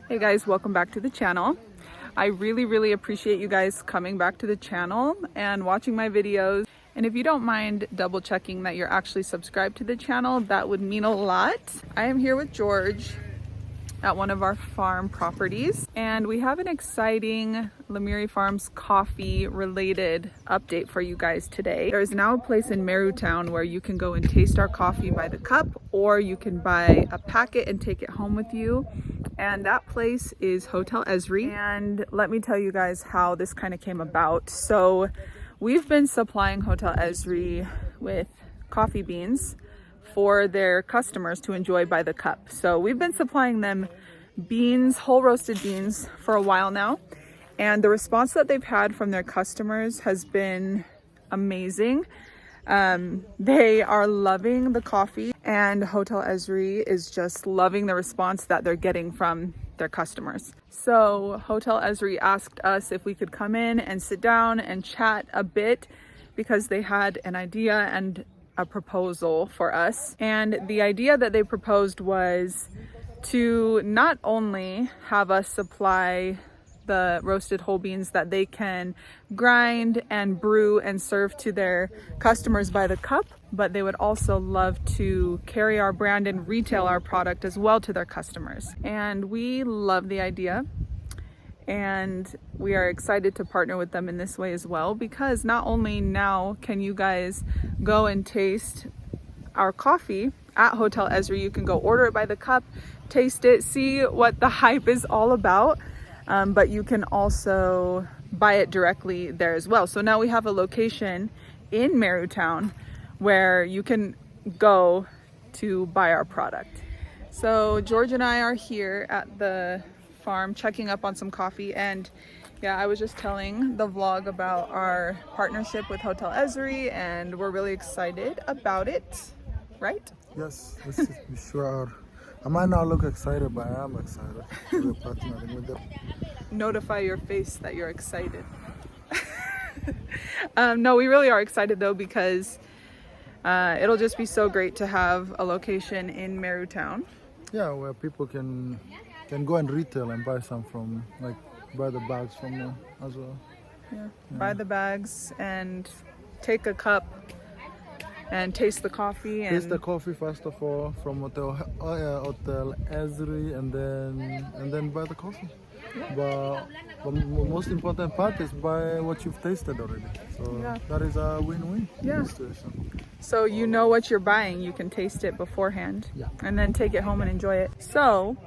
Hey guys, welcome back to the channel. I really appreciate you guys coming back to the channel and watching my videos. And if you don't mind double checking that you're actually subscribed to the channel, that would mean a lot. I am here with George at one of our farm properties, and we have an exciting Lemire Farms coffee related update for you guys today. There is now a place in Meru Town where you can go and taste our coffee by the cup, or you can buy a packet and take it home with you. And that place is Hotel Ezri. And let me tell you guys how this kind of came about. So we've been supplying Hotel Ezri with coffee beans for their customers to enjoy by the cup. So we've been supplying them beans, whole roasted beans, for a while now. And the response that they've had from their customers has been amazing. They are loving the coffee, and Hotel Ezri is just loving the response that they're getting from their customers. So Hotel Ezri asked us if we could come in and sit down and chat a bit, because they had an idea and a proposal for us. And the idea that they proposed was to not only have us supply the roasted whole beans that they can grind and brew and serve to their customers by the cup, but they would also love to carry our brand and retail our product as well to their customers. And we love the idea, and we are excited to partner with them in this way as well, because not only now can you guys go and taste our coffee at Hotel Ezri, you can go order it by the cup, taste it, see what the hype is all about, but you can also buy it directly there as well. So now we have a location in Meru Town where you can go to buy our product. So George and I are here at the farm checking up on some coffee, and yeah, I was just telling the vlog about our partnership with Hotel Ezri, and we're really excited about it, right? Yes, we sure are. I might not look excited, but I am excited. We're partnering with them. Notify your face that you're excited. No, we really are excited though, because it'll just be so great to have a location in Meru Town. Yeah, where people can go and retail and buy some from, like, buy the bags from them as well. Yeah, buy the bags and take a cup and taste the coffee. And taste the coffee first of all from Hotel Ezri, and then buy the coffee. Yeah. But most important part is buy what you've tasted already. So yeah, that is a win-win. Yeah. Situation. So you know what you're buying, you can taste it beforehand, yeah, and then take it home and enjoy it. So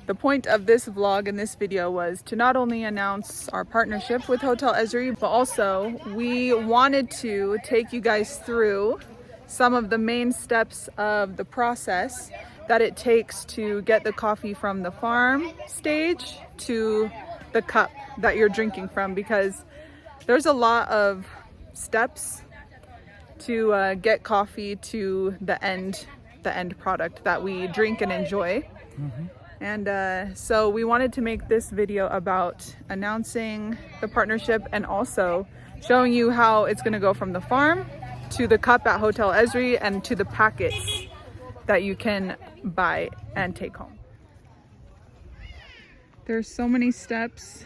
the point of this vlog and this video was to not only announce our partnership with Hotel Ezri, but also we wanted to take you guys through some of the main steps of the process that it takes to get the coffee from the farm stage to the cup that you're drinking from, because there's a lot of steps to get coffee to the end product that we drink and enjoy. Mm-hmm. And so we wanted to make this video about announcing the partnership and also showing you how it's going to go from the farm to the cup at Hotel Ezri and to the packets that you can buy and take home. There's so many steps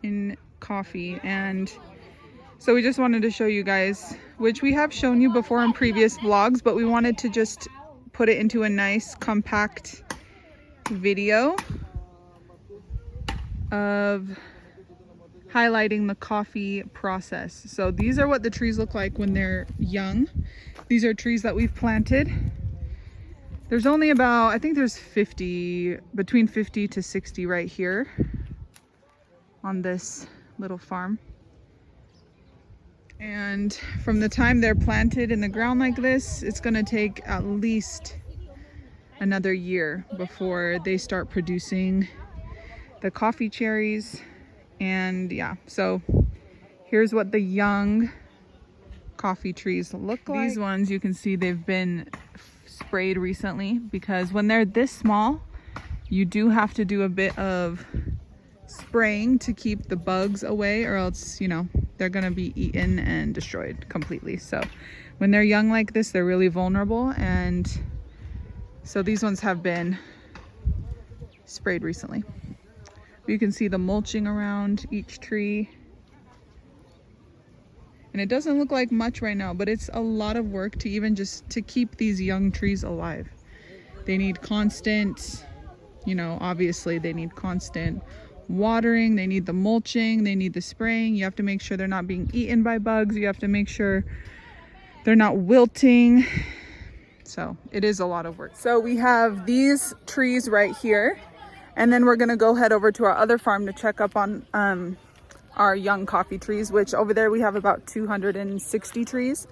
in coffee, and so we just wanted to show you guys, which we have shown you before in previous vlogs, but we wanted to just put it into a nice compact video of highlighting the coffee process. So these are what the trees look like when they're young. These are trees that we've planted. There's only about, I think there's between 50 to 60 right here on this little farm. And from the time they're planted in the ground like this, it's going to take at least another year before they start producing the coffee cherries. And yeah, so here's what the young coffee trees look like. These ones, you can see they've been sprayed recently, because when they're this small, you do have to do a bit of spraying to keep the bugs away, or else, you know, they're gonna be eaten and destroyed completely. So when they're young like this, they're really vulnerable, and so these ones have been sprayed recently. You can see the mulching around each tree. And it doesn't look like much right now, but it's a lot of work to even just to keep these young trees alive. They need constant, you know, obviously they need constant watering, they need the mulching, they need the spraying. You have to make sure they're not being eaten by bugs. You have to make sure they're not wilting. So it is a lot of work. So we have these trees right here, and then we're gonna go head over to our other farm to check up on our young coffee trees, which over there we have about 260 trees,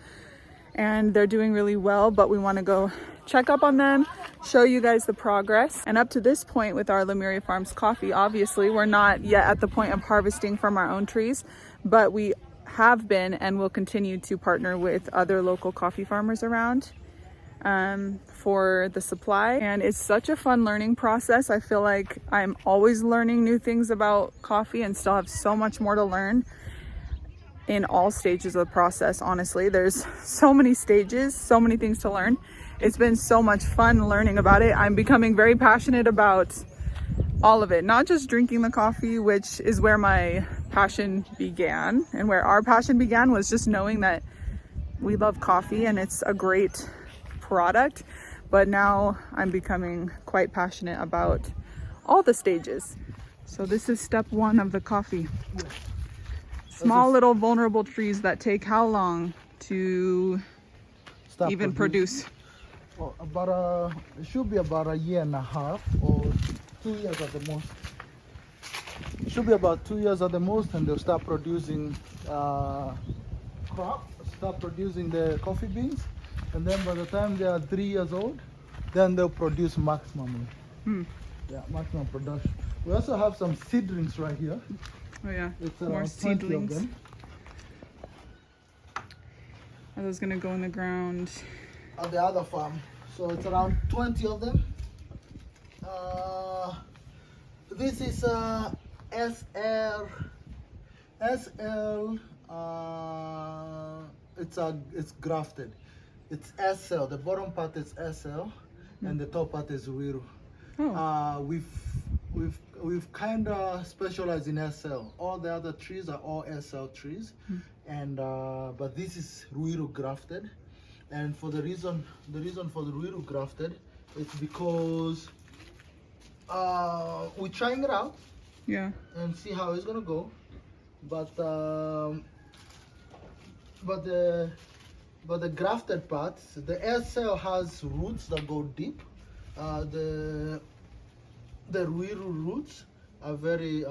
and they're doing really well, but we want to go check up on them, show you guys the progress. And up to this point with our Lemuria Farms coffee, obviously we're not yet at the point of harvesting from our own trees, but we have been and will continue to partner with other local coffee farmers around for the supply. And it's such a fun learning process. I feel like I'm always learning new things about coffee and still have so much more to learn in all stages of the process. Honestly, there's so many stages, so many things to learn. It's been so much fun learning about it. I'm becoming very passionate about all of it, not just drinking the coffee, which is where my passion began, and where our passion began was just knowing that we love coffee and it's a great product. But now I'm becoming quite passionate about all the stages. So this is step one of the coffee. Small little vulnerable trees that take how long to even produce? Well, it should be about a year and a half or 2 years at the most. It should be about 2 years at the most, and they'll start producing start producing the coffee beans. And then by the time they are 3 years old, then they'll produce maximum. Yeah, maximum production. We also have some seedlings right here. Oh yeah, It's more seedlings. of them. Are those gonna go in the ground? On the other farm. So it's around 20 of them. This is SL. It's grafted. It's SL. The bottom part is SL, and the top part is Ruiru. Oh. We've kind of specialized in SL. All the other trees are all SL trees, and but this is Ruiru grafted. And for the reason for the Ruiru grafted, it's because we're trying it out. Yeah. And see how it's gonna go. But the grafted parts, the SL has roots that go deep. The Ruiru roots are very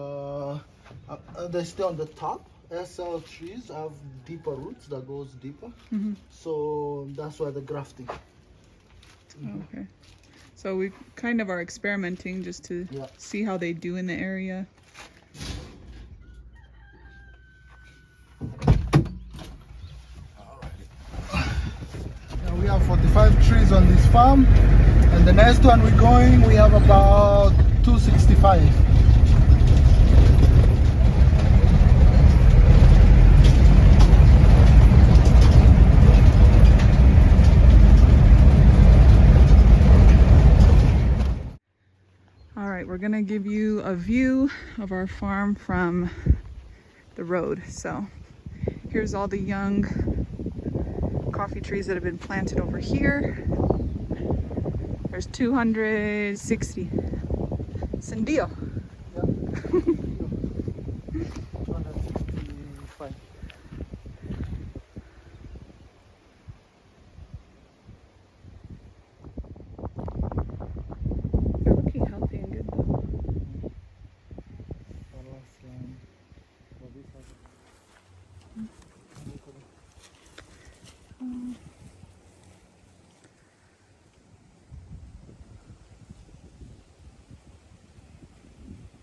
they stay on the top. SL trees have deeper roots that goes deeper. So that's why the grafting. Okay. So we kind of are experimenting just to see how they do in the area. Now we have 45 trees on this farm, and the next one we're going, we have about 265. We're gonna give you a view of our farm from the road. So here's all the young coffee trees that have been planted over here. There's 260. Sendio.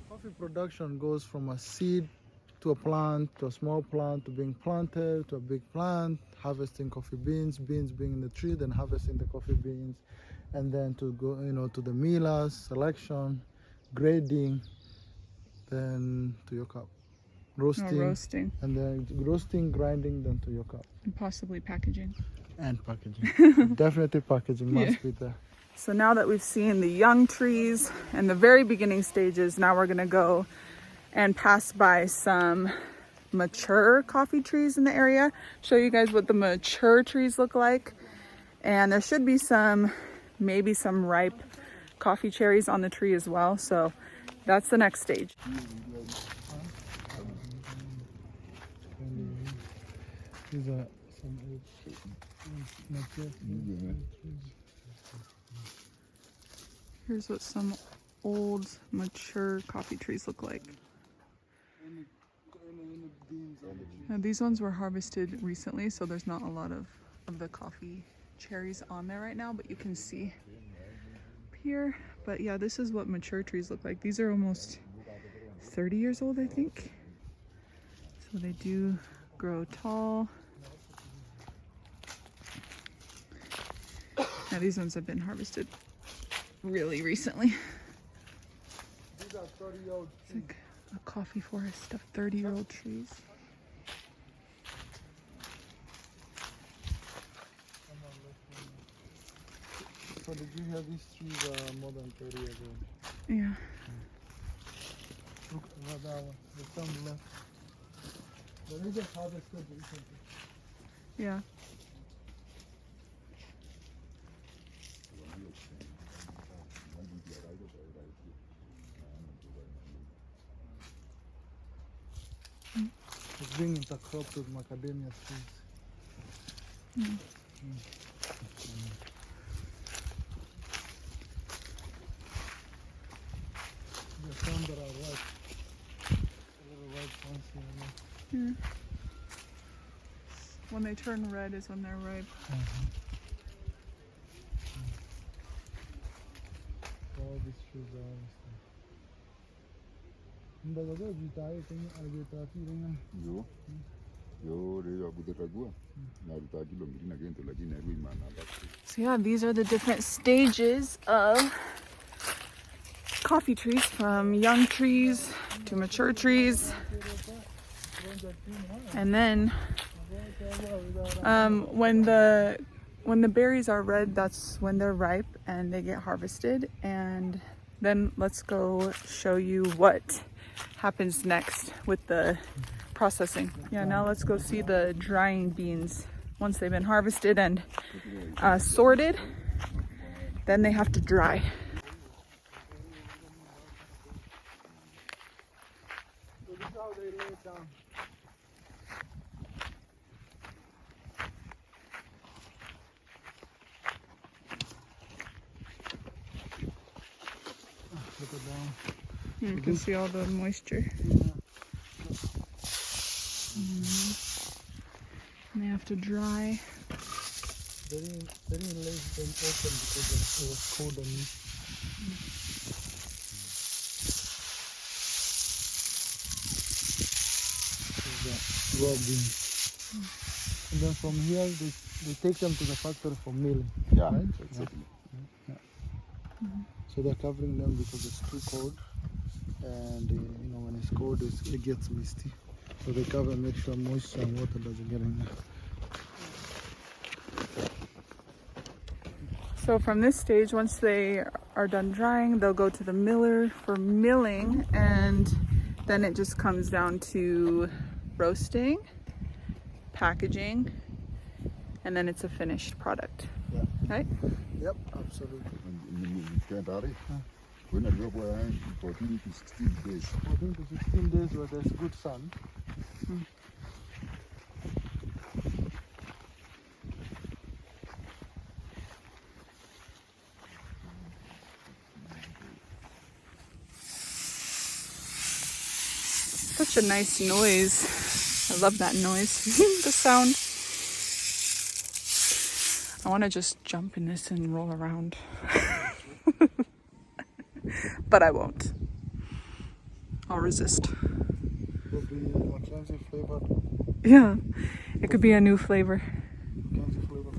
Coffee production goes from a seed to a plant, to a small plant, to being planted, to a big plant, harvesting coffee beans, beans being in the tree, then harvesting the coffee beans, and then to go, to the millers, selection, grading, then to your cup. Roasting. And then roasting, grinding, then to your cup. And possibly packaging. And packaging. Definitely packaging must be there. So now that we've seen the young trees and the very beginning stages, now we're gonna go and pass by some mature coffee trees in the area, show you guys what the mature trees look like. And there should be maybe some ripe coffee cherries on the tree as well. So that's the next stage. These are some old mature trees. Here's what some old mature coffee trees look like. Now, these ones were harvested recently, so there's not a lot of the coffee cherries on there right now, but you can see up here. But yeah, this is what mature trees look like. These are almost 30 years old, I think. So they do grow tall. Now these ones have been harvested really recently. These are 30-year-old It's like a coffee forest of 30-year-old trees. So did you hear these trees are more than 30 years old? Yeah. Look at that one. There's some left. They just harvested recently. Yeah. It's being intercropped with macadamia trees. There's some that are ripe. A little ripe ones here and there. Yeah. When they turn red is when they're ripe. All these trees are harvested. So yeah, these are the different stages of coffee trees, from young trees to mature trees. And then when the berries are red, that's when they're ripe and they get harvested. And then let's go show you what happens next with the processing. Yeah, now let's go see the drying beans. Once they've been harvested and sorted, then they have to dry. So this is how they lay it down. Look at that. You can see all the moisture. And they have to dry. They didn't leave them open because it was cold on me. Raw beans. And then from here they take them to the factory for milling. Yeah, Right? exactly. Yeah. So they're covering them because it's too cold, and when it's cold it gets misty. So they cover and make sure moisture and water doesn't get in there. So from this stage, once they are done drying, they'll go to the miller for milling, and then it just comes down to roasting, packaging, and then it's a finished product. Yeah. Right? Yep, absolutely. When I go for 14 to 16 days. 14 to 16 days where there's good sun. Such a nice noise. I love that noise. The sound. I want to just jump in this and roll around. But I won't. I'll resist. Will be Mackenzie flavored. Yeah, it could be a new flavor. Mackenzie flavored.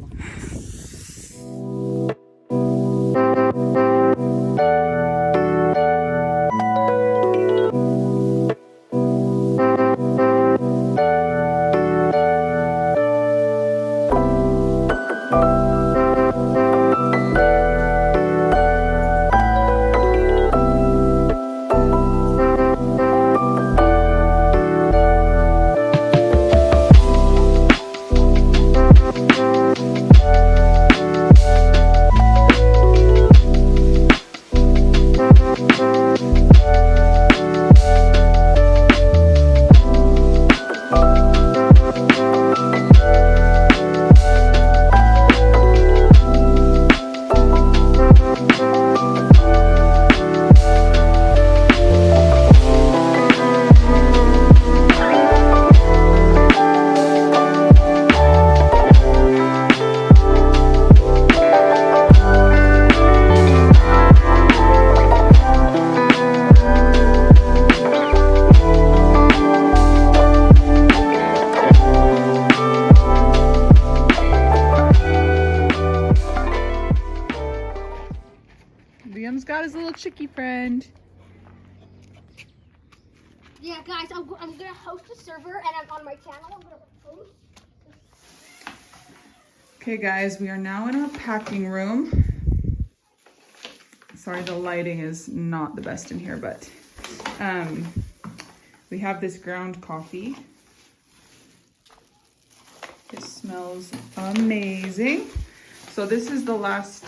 Chicky friend. Yeah, guys, I'm gonna host a server, and I'm on my channel. I'm gonna host. Okay, guys, we are now in our packing room. Sorry, the lighting is not the best in here, but we have this ground coffee. It smells amazing. So this is the last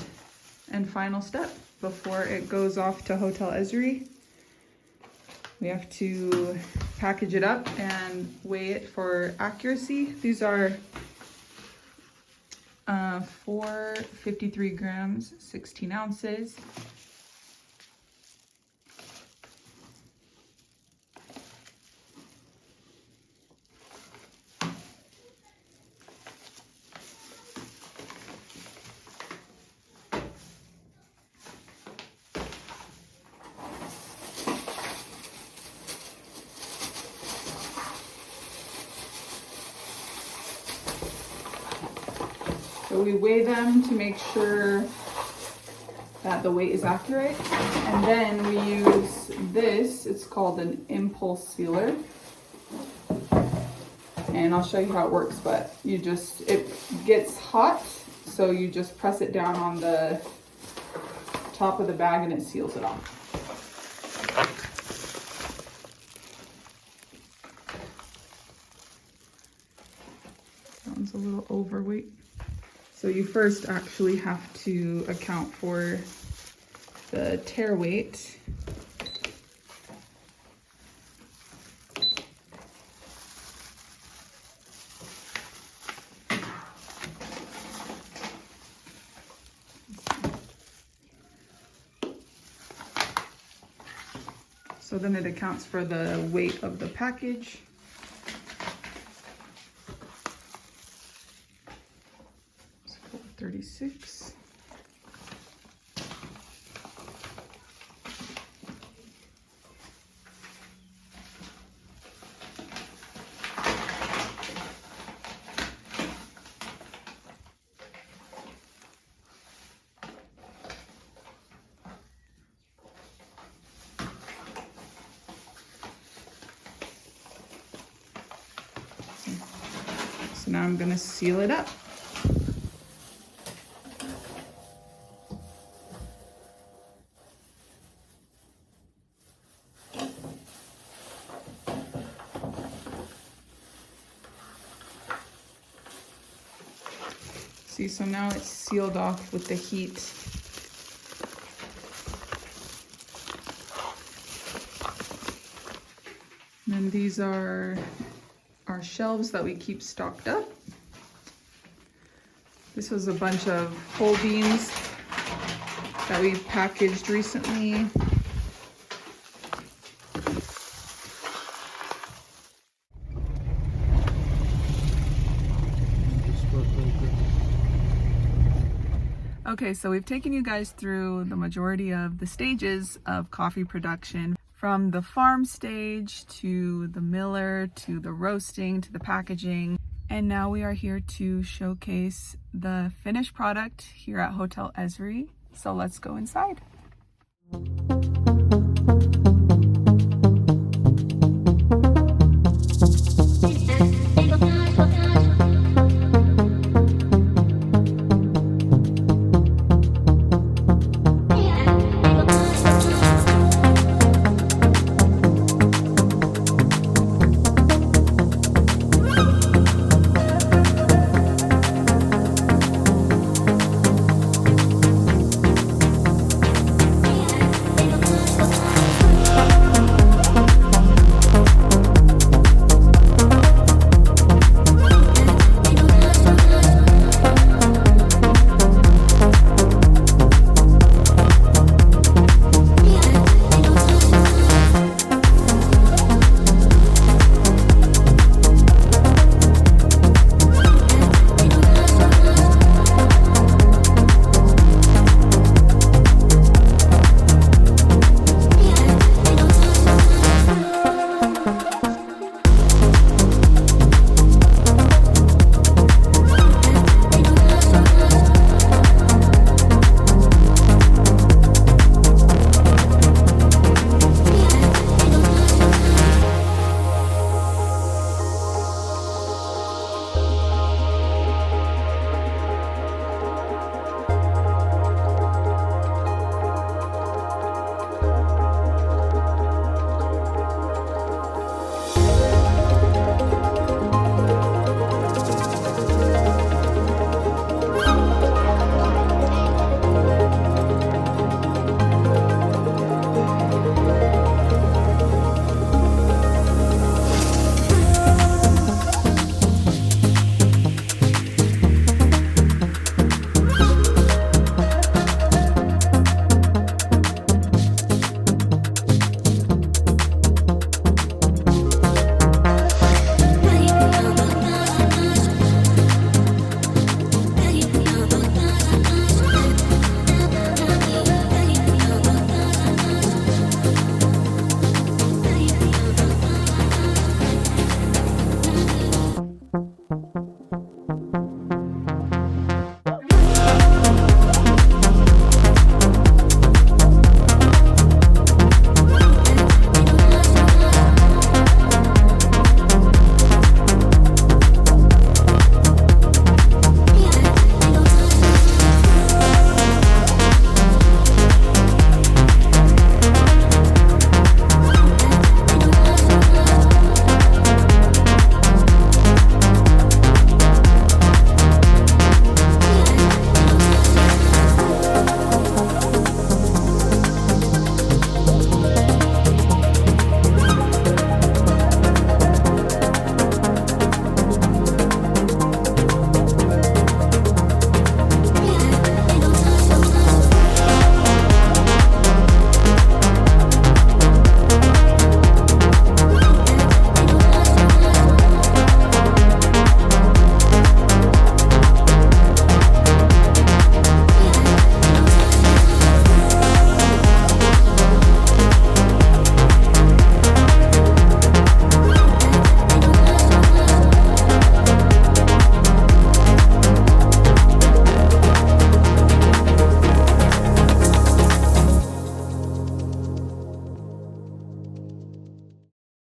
and final step before it goes off to Hotel Ezri. We have to package it up and weigh it for accuracy. These are 453 grams, 16 ounces. So we weigh them to make sure that the weight is accurate. And then we use this, it's called an impulse sealer. And I'll show you how it works, but it gets hot. So you just press it down on the top of the bag and it seals it off. That one's a little overweight. So you first actually have to account for the tear weight. So then it accounts for the weight of the package. It's 436. So now I'm going to seal it up. See, so now it's sealed off with the heat. And then these are our shelves that we keep stocked up. This was a bunch of whole beans that we packaged recently. Okay, so we've taken you guys through the majority of the stages of coffee production, from the farm stage to the miller to the roasting to the packaging. And now we are here to showcase the finished product here at Hotel Ezri. So let's go inside.